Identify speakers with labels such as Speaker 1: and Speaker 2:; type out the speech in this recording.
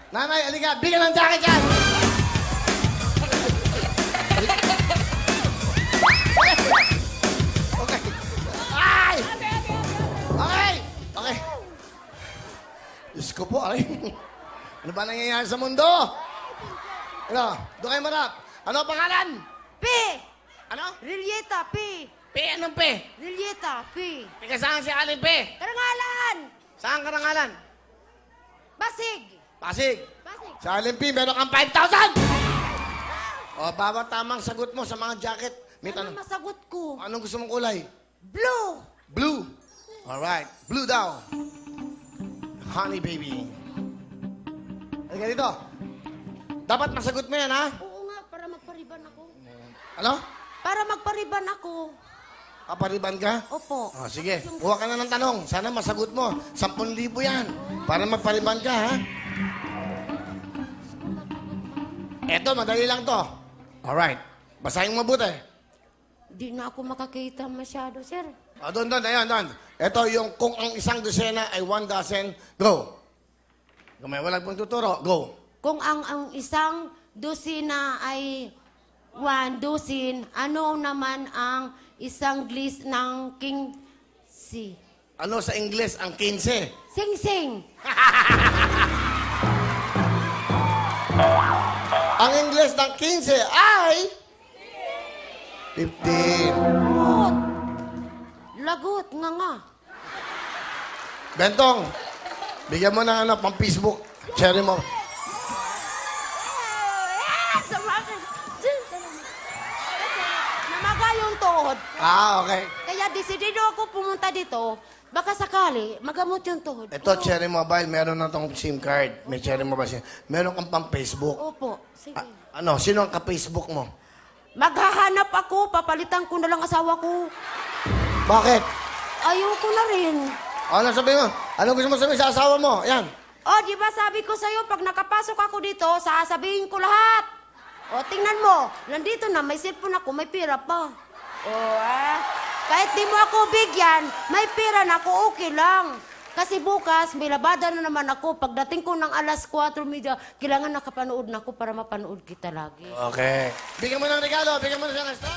Speaker 1: Nanay, alika, bigyan ng jacket yan! Okay. Ay! Okay! Okay. Diyos ko po, ay. Ano ba nangyayari sa mundo? Ano? Doon kayo marap. Ano ang pangalan?
Speaker 2: P.
Speaker 1: Ano?
Speaker 2: Rilyeta, P.
Speaker 1: P, anong P?
Speaker 2: Rilyeta, P.
Speaker 1: Teka, saan si Alin P?
Speaker 2: Karangalan!
Speaker 1: Saan karangalan?
Speaker 2: Basig!
Speaker 1: Pasig.
Speaker 2: Basig!
Speaker 1: Sa Alin P, meron kang 5,000! O, bawat tamang sagot mo sa mga jacket. May
Speaker 2: Ano
Speaker 1: tanong.
Speaker 2: masagot ko?
Speaker 1: Anong gusto mong kulay?
Speaker 2: Blue!
Speaker 1: Blue. Alright. Blue daw. Honey baby. Halika dito. Dapat masagot mo yan, ha?
Speaker 2: Oo nga, para magpariban ako.
Speaker 1: Ano?
Speaker 2: Para magpariban ako.
Speaker 1: Papariban ka?
Speaker 2: Opo.
Speaker 1: O, sige. Kuha ka na ng tanong. Sana masagot mo. 10,000 yan. Para magpariban ka, ha? Eto, madali lang to. Alright. Basahin mo mabuti.
Speaker 2: Di na ako makakita masyado, sir.
Speaker 1: O, doon. Ayun. Ito yung kung ang isang dosena ay 1 dozen, go. Kung may walang pong tuturo, go.
Speaker 2: Kung ang isang dosina ay 1 dosin, ano naman ang isang glass ng king si?
Speaker 1: Ano sa Ingles ang 15?
Speaker 2: Sing-sing!
Speaker 1: Ang Ingles ng 15 ay... 15.
Speaker 2: Lagot nga.
Speaker 1: Bentong, bigyan mo ng pang Facebook. Cherry mo.
Speaker 2: Namaga yung tuhod.
Speaker 1: Ah, okay.
Speaker 2: Kaya desidido ako pumunta dito. Baka sakali, magamot yung tuhod.
Speaker 1: Ito, Cherry Mobile, meron na tong SIM card. May Cherry Mobile SIM. Meron kang pang Facebook.
Speaker 2: Opo, sige.
Speaker 1: Ano, sino ang ka-Facebook mo?
Speaker 2: Maghahanap ako, papalitan ko na lang asawa ko.
Speaker 1: Bakit?
Speaker 2: Ayoko na rin.
Speaker 1: Ano sabihin mo? Ano gusto mo sabihin sa asawa mo? Yan.
Speaker 2: O, di ba sabi ko sa'yo, pag nakapasok ako dito, sasabihin ko lahat. O, tingnan mo, nandito na, may cellphone ako, may pera pa. O, kahit di mo ako bigyan, may pera na ako, okay lang. Kasi bukas, may labada na naman ako. Pagdating ko ng alas 4:30, kailangan nakapanood na ako para mapanood kita lagi.
Speaker 1: Okay. Bigyan mo ng regalo. Bigyan mo na siya ng star.